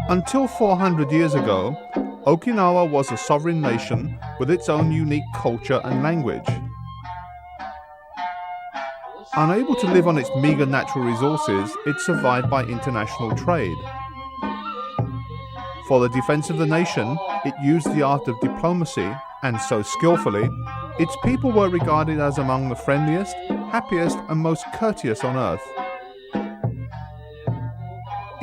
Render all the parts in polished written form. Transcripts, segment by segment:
Until 400 years ago, Okinawa was a sovereign nation with its own unique culture and language. Unable to live on its meager natural resources, it survived by international trade. For the defense of the nation, it used the art of diplomacy, and so skillfully, its people were regarded as among the friendliest, happiest, and most courteous on earth.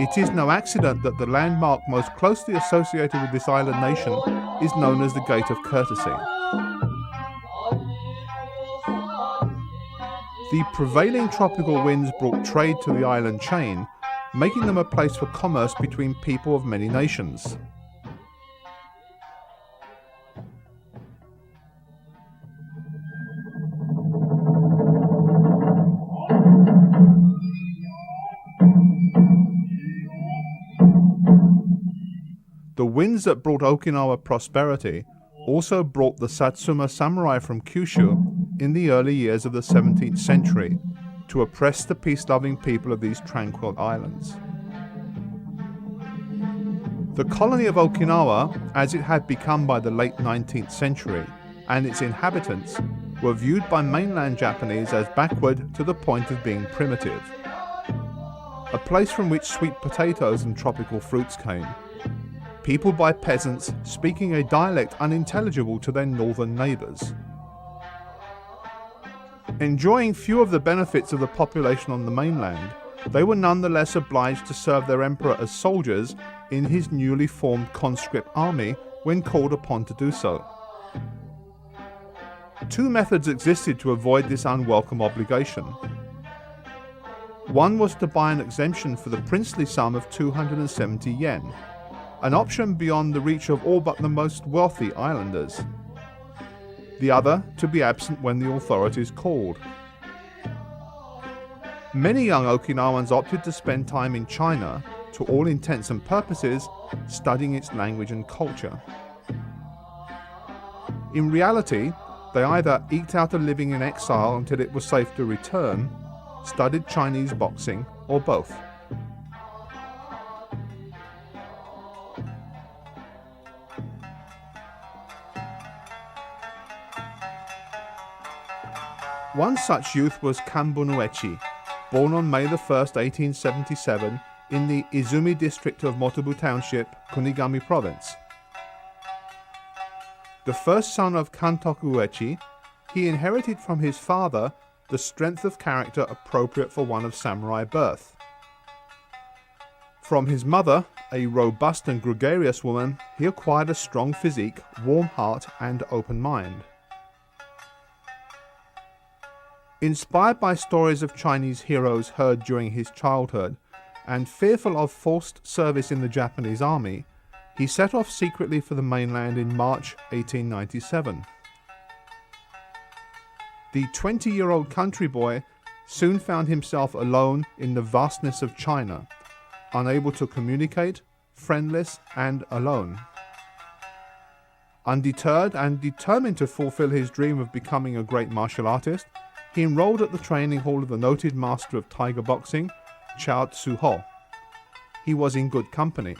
It is no accident that the landmark most closely associated with this island nation is known as the Gate of Courtesy. The prevailing tropical winds brought trade to the island chain, making them a place for commerce between people of many nations. The winds that brought Okinawa prosperity also brought the Satsuma samurai from Kyushu in the early years of the 17th century to oppress the peace-loving people of these tranquil islands. The colony of Okinawa, as it had become by the late 19th century, and its inhabitants were viewed by mainland Japanese as backward to the point of being primitive. A place from which sweet potatoes and tropical fruits came, peopled by peasants speaking a dialect unintelligible to their northern neighbours. Enjoying few of the benefits of the population on the mainland, they were nonetheless obliged to serve their emperor as soldiers in his newly formed conscript army when called upon to do so. Two methods existed to avoid this unwelcome obligation. One was to buy an exemption for the princely sum of 270 yen, an option beyond the reach of all but the most wealthy islanders. The other, to be absent when the authorities called. Many young Okinawans opted to spend time in China, to all intents and purposes, studying its language and culture. In reality, they either eked out a living in exile until it was safe to return, studied Chinese boxing, or both. One such youth was Kambun Uechi, born on May 1, 1877, in the Izumi district of Motobu Township, Kunigami Province. The first son of Kantoku Uechi, he inherited from his father the strength of character appropriate for one of samurai birth. From his mother, a robust and gregarious woman, he acquired a strong physique, warm heart, and open mind. Inspired by stories of Chinese heroes heard during his childhood, and fearful of forced service in the Japanese army, he set off secretly for the mainland in March 1897. The 20-year-old country boy soon found himself alone in the vastness of China, unable to communicate, friendless, and alone. Undeterred and determined to fulfill his dream of becoming a great martial artist, he enrolled at the training hall of the noted master of tiger boxing, Chao Tzu-ho. He was in good company.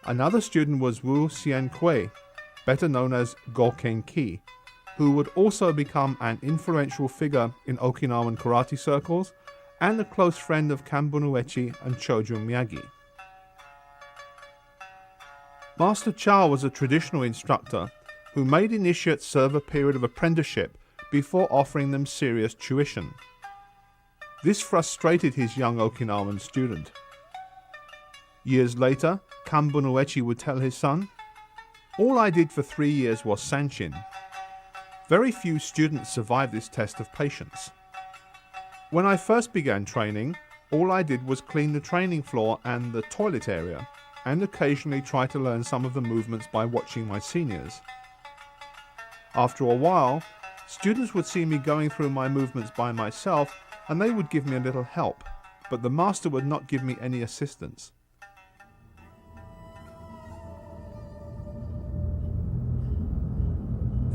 Another student was Wu Xian-kui, better known as Goken Ki, who would also become an influential figure in Okinawan karate circles and a close friend of Kambun Uechi and Chojun Miyagi. Master Chao was a traditional instructor who made initiates serve a period of apprenticeship before offering them serious tuition. This frustrated his young Okinawan student. Years later, Kambun Uechi would tell his son, "All I did for 3 years was sanshin." Very few students survive this test of patience. When I first began training, all I did was clean the training floor and the toilet area. and occasionally try to learn some of the movements by watching my seniors. After a while, students would see me going through my movements by myself and they would give me a little help, but the master would not give me any assistance.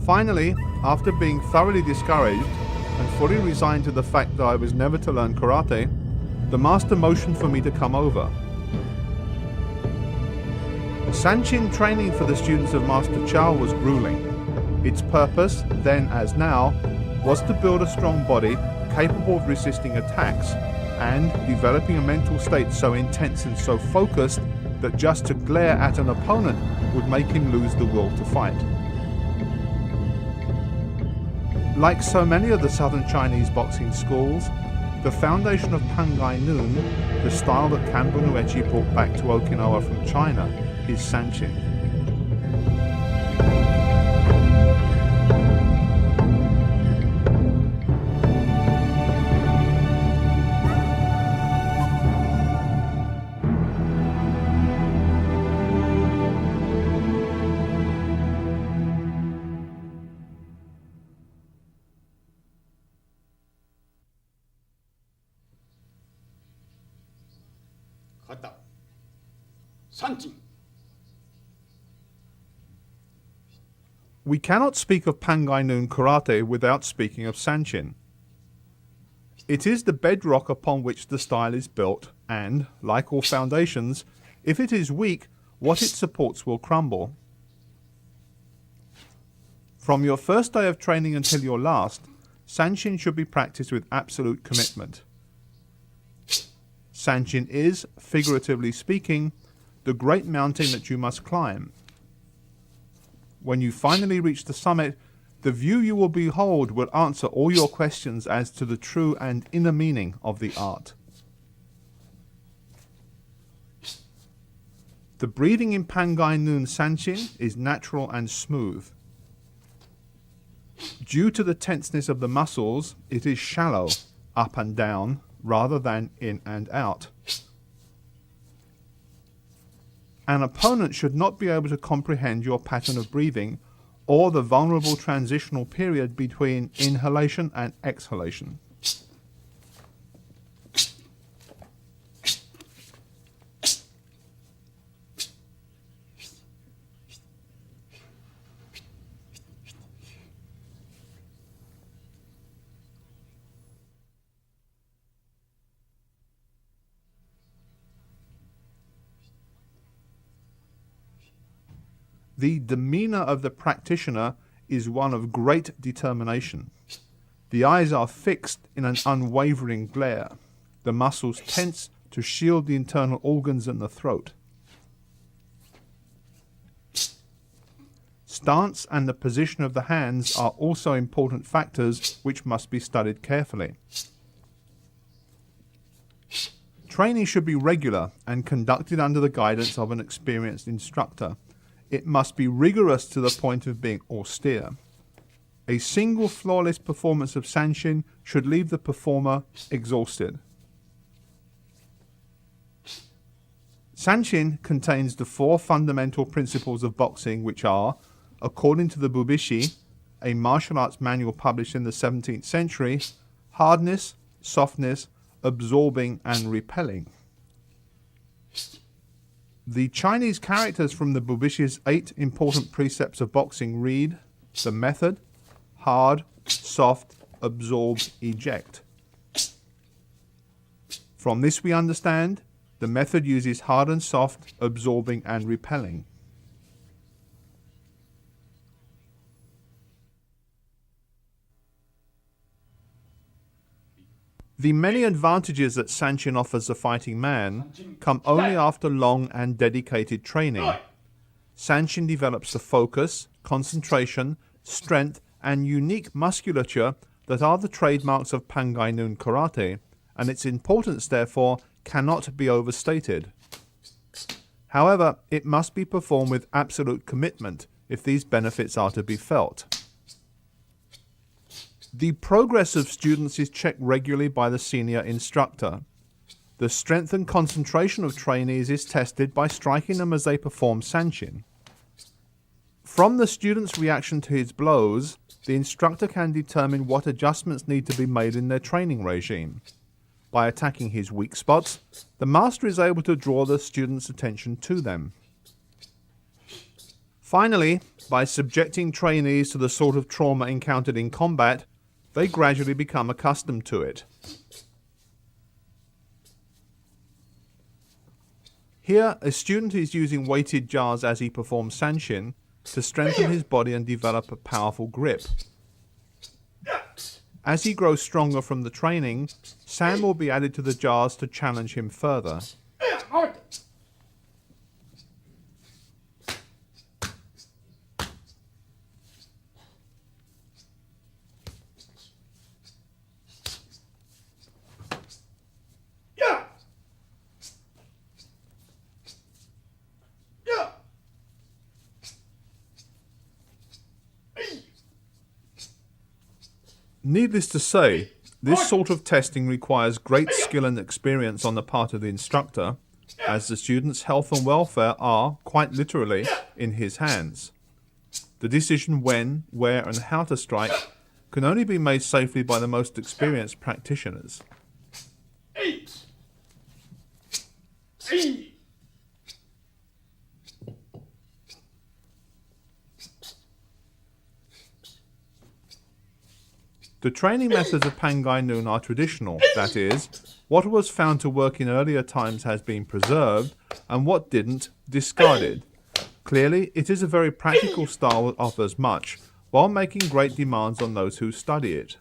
Finally, after being thoroughly discouraged and fully resigned to the fact that I was never to learn karate, the master motioned for me to come over. Sanchin training for the students of Master Chow was grueling. Its purpose, then as now, was to build a strong body capable of resisting attacks and developing a mental state so intense and so focused that just to glare at an opponent would make him lose the will to fight. Like so many of the southern Chinese boxing schools, the foundation of Pangai Noon, the style that Campbell Uechi brought back to Okinawa from China, is Sanchin. Kata. Sanchin. We cannot speak of Pangai Noon Karate without speaking of Sanchin. It is the bedrock upon which the style is built and, like all foundations, if it is weak, what it supports will crumble. From your first day of training until your last, Sanchin should be practiced with absolute commitment. Sanchin is, figuratively speaking, the great mountain that you must climb. When you finally reach the summit, the view you will behold will answer all your questions as to the true and inner meaning of the art. The breathing in Pangai Noon Sanchin is natural and smooth. Due to the tenseness of the muscles, it is shallow, up and down, rather than in and out. An opponent should not be able to comprehend your pattern of breathing or the vulnerable transitional period between inhalation and exhalation. The demeanor of the practitioner is one of great determination. The eyes are fixed in an unwavering glare. The muscles tense to shield the internal organs and the throat. Stance and the position of the hands are also important factors which must be studied carefully. Training should be regular and conducted under the guidance of an experienced instructor. It must be rigorous to the point of being austere. A single flawless performance of Sanchin should leave the performer exhausted. Sanchin contains the four fundamental principles of boxing which are, according to the Bubishi, a martial arts manual published in the 17th century, hardness, softness, absorbing and repelling. The Chinese characters from the Bubishi's 8 important precepts of boxing read the method, hard, soft, absorb, eject. From this we understand the method uses hard and soft, absorbing and repelling. The many advantages that Sanchin offers the fighting man come only after long and dedicated training. Sanchin develops the focus, concentration, strength, and unique musculature that are the trademarks of Pangai Noon Karate, and its importance, therefore, cannot be overstated. However, it must be performed with absolute commitment if these benefits are to be felt. The progress of students is checked regularly by the senior instructor. The strength and concentration of trainees is tested by striking them as they perform sanshin. From the student's reaction to his blows, the instructor can determine what adjustments need to be made in their training regime. By attacking his weak spots, the master is able to draw the student's attention to them. Finally, by subjecting trainees to the sort of trauma encountered in combat, they gradually become accustomed to it. Here, a student is using weighted jars as he performs sanshin to strengthen his body and develop a powerful grip. As he grows stronger from the training, sand will be added to the jars to challenge him further. Needless to say, this sort of testing requires great skill and experience on the part of the instructor, as the student's health and welfare are, quite literally, in his hands. The decision when, where and how to strike can only be made safely by the most experienced practitioners. The training methods of Pangai Noon are traditional, that is, what was found to work in earlier times has been preserved, and what didn't, discarded. Clearly, it is a very practical style that offers much, while making great demands on those who study it.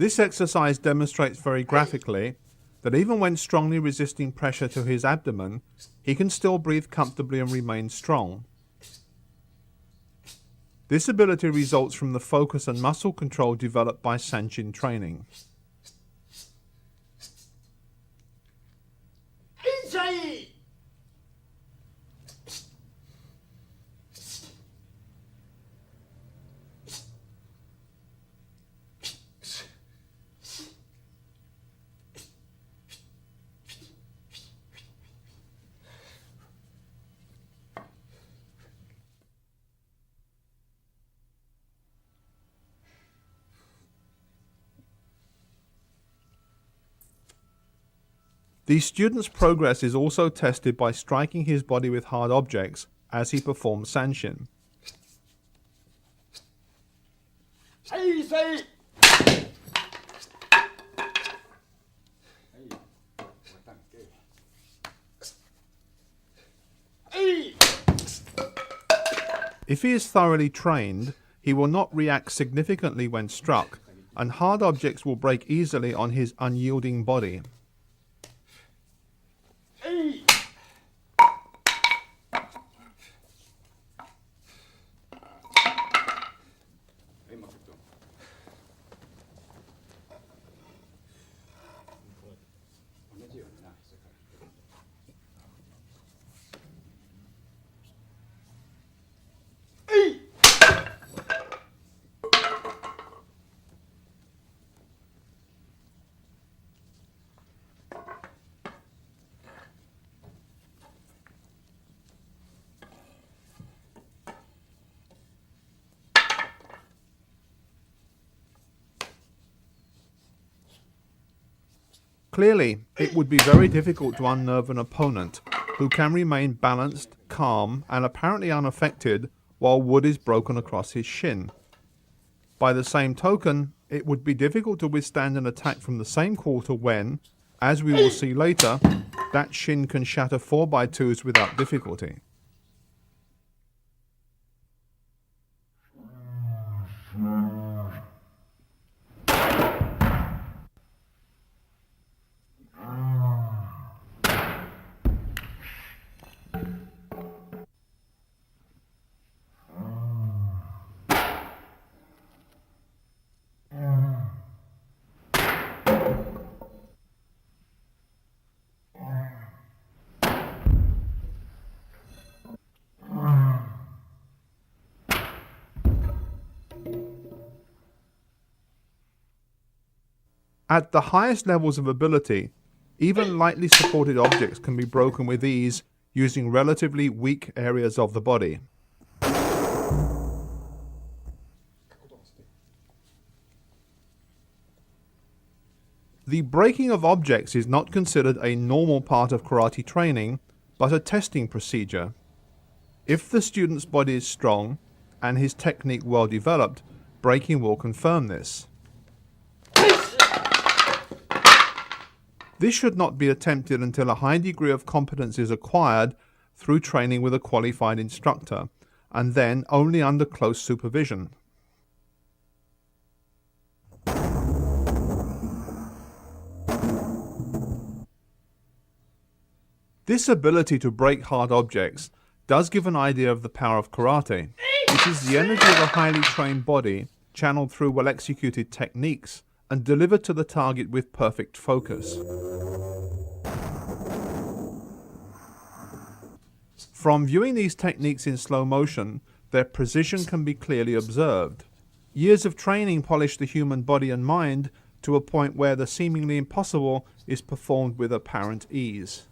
This exercise demonstrates very graphically that even when strongly resisting pressure to his abdomen, he can still breathe comfortably and remain strong. This ability results from the focus and muscle control developed by sanshin training. The student's progress is also tested by striking his body with hard objects as he performs sanshin. If he is thoroughly trained, he will not react significantly when struck, and hard objects will break easily on his unyielding body. Clearly, it would be very difficult to unnerve an opponent who can remain balanced, calm, and apparently unaffected while wood is broken across his shin. By the same token, it would be difficult to withstand an attack from the same quarter when, as we will see later, that shin can shatter 4x2s without difficulty. At the highest levels of ability, even lightly supported objects can be broken with ease using relatively weak areas of the body. The breaking of objects is not considered a normal part of karate training, but a testing procedure. If the student's body is strong and his technique well developed, breaking will confirm this. This should not be attempted until a high degree of competence is acquired through training with a qualified instructor, and then only under close supervision. This ability to break hard objects does give an idea of the power of karate. It is the energy of a highly trained body channeled through well-executed techniques and delivered to the target with perfect focus. From viewing these techniques in slow motion, their precision can be clearly observed. Years of training polish the human body and mind to a point where the seemingly impossible is performed with apparent ease.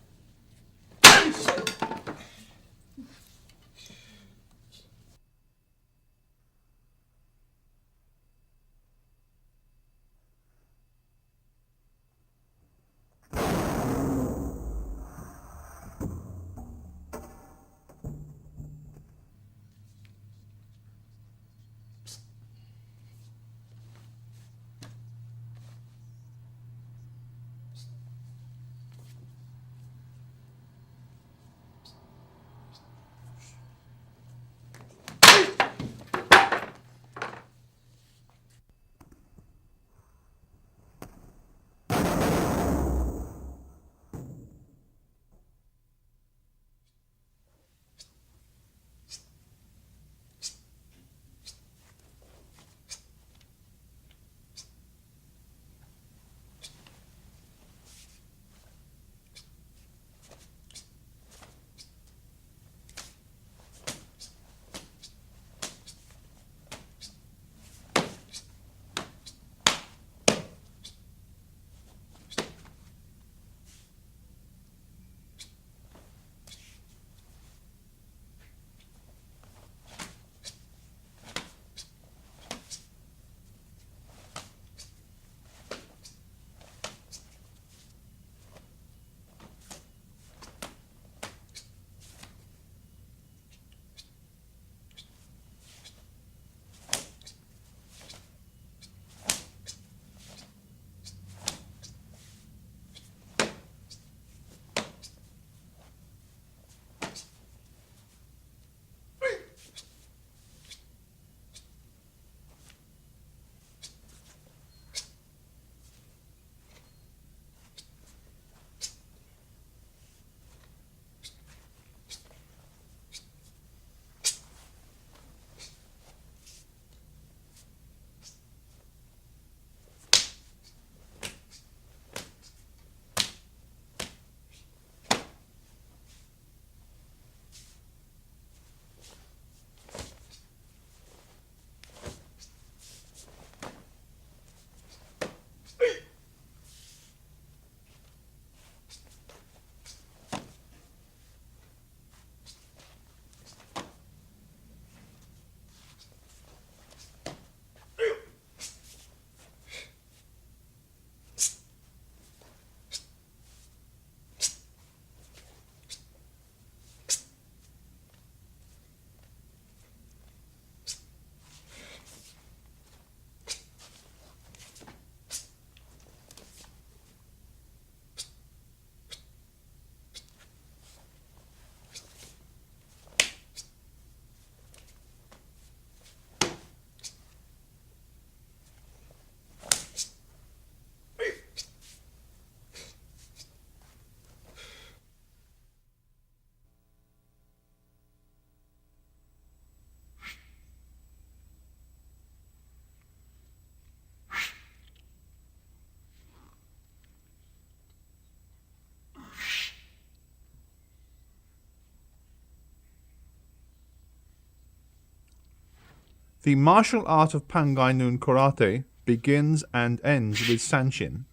The martial art of Pangai Noon Karate begins and ends with Sanshin.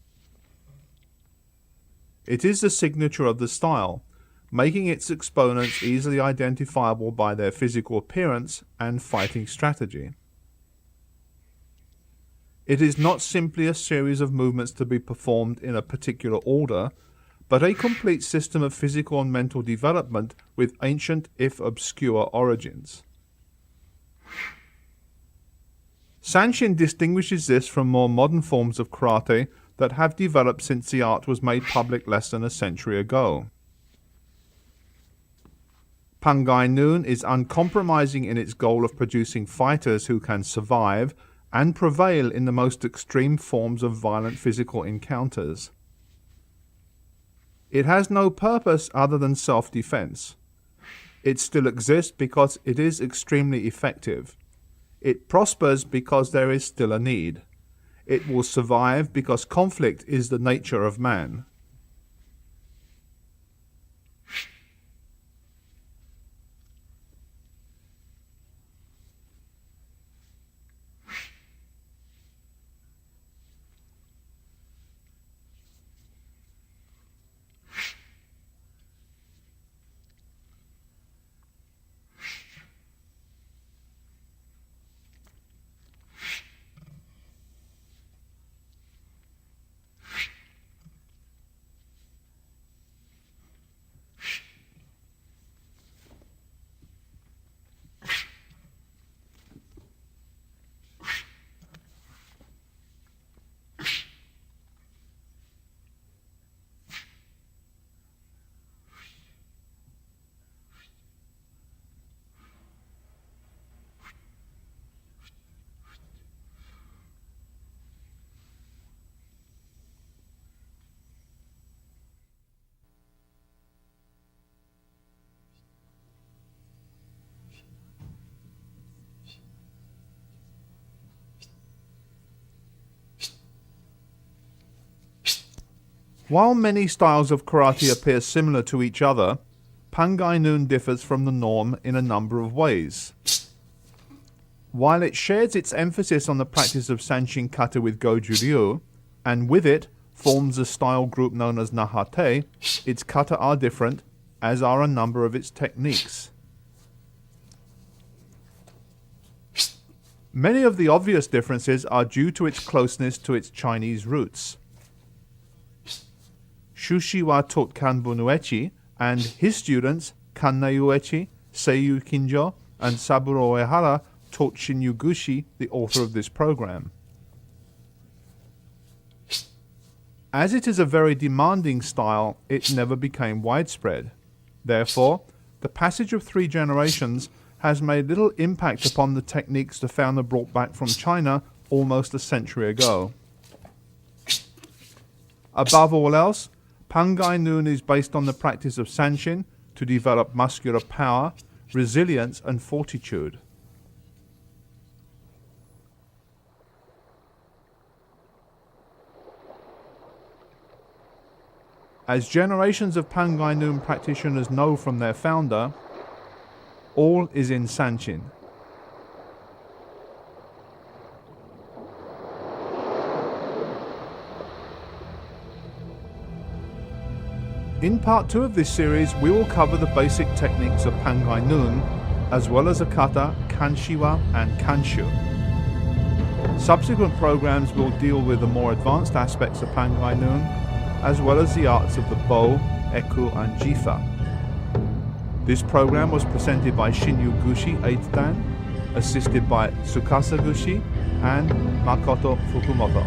It is the signature of the style, making its exponents easily identifiable by their physical appearance and fighting strategy. It is not simply a series of movements to be performed in a particular order, but a complete system of physical and mental development with ancient, if obscure, origins. Sanshin distinguishes this from more modern forms of karate that have developed since the art was made public less than a century ago. Pangai Noon is uncompromising in its goal of producing fighters who can survive and prevail in the most extreme forms of violent physical encounters. It has no purpose other than self-defense. It still exists because it is extremely effective. It prospers because there is still a need. It will survive because conflict is the nature of man. While many styles of karate appear similar to each other, Pangai Noon differs from the norm in a number of ways. While it shares its emphasis on the practice of Sanshin kata with Goju Ryu, and with it forms a style group known as Nahate, its kata are different, as are a number of its techniques. Many of the obvious differences are due to its closeness to its Chinese roots. Shushi wa taught Kanbun Uechi, and his students, Kannei Uechi, Seiyu Kinjo, and Saburo Uehara, taught Shinyu Gushi, the author of this program. As it is a very demanding style, it never became widespread. Therefore, the passage of 3 generations has made little impact upon the techniques the founder brought back from China almost a century ago. Above all else, Pangai Noon is based on the practice of Sanshin to develop muscular power, resilience, and fortitude. As generations of Pangai Noon practitioners know from their founder, all is in Sanshin. In part 2 of this series, we will cover the basic techniques of Pangai Noon, as well as a kata, Kanshiwa, and Kanshu. Subsequent programs will deal with the more advanced aspects of Pangai Noon, as well as the arts of the bow, eku, and jifa. This program was presented by Shinyu Gushi 8th Dan, assisted by Tsukasa Gushi and Makoto Fukumoto.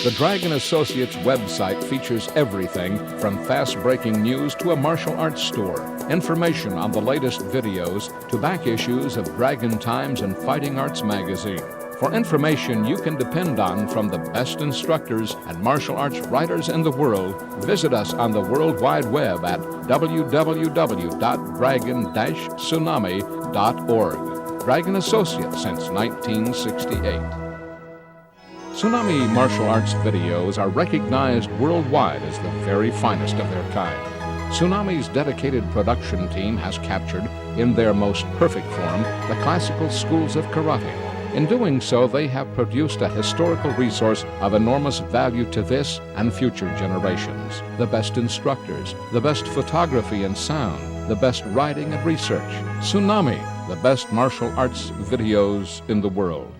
The Dragon Associates website features everything from fast-breaking news to a martial arts store, information on the latest videos to back issues of Dragon Times and Fighting Arts magazine. For information you can depend on from the best instructors and martial arts writers in the world, visit us on the World Wide Web at www.dragon-tsunami.org. Dragon Associates since 1968. Tsunami martial arts videos are recognized worldwide as the very finest of their kind. Tsunami's dedicated production team has captured, in their most perfect form, the classical schools of karate. In doing so, they have produced a historical resource of enormous value to this and future generations. The best instructors, the best photography and sound, the best writing and research. Tsunami, the best martial arts videos in the world.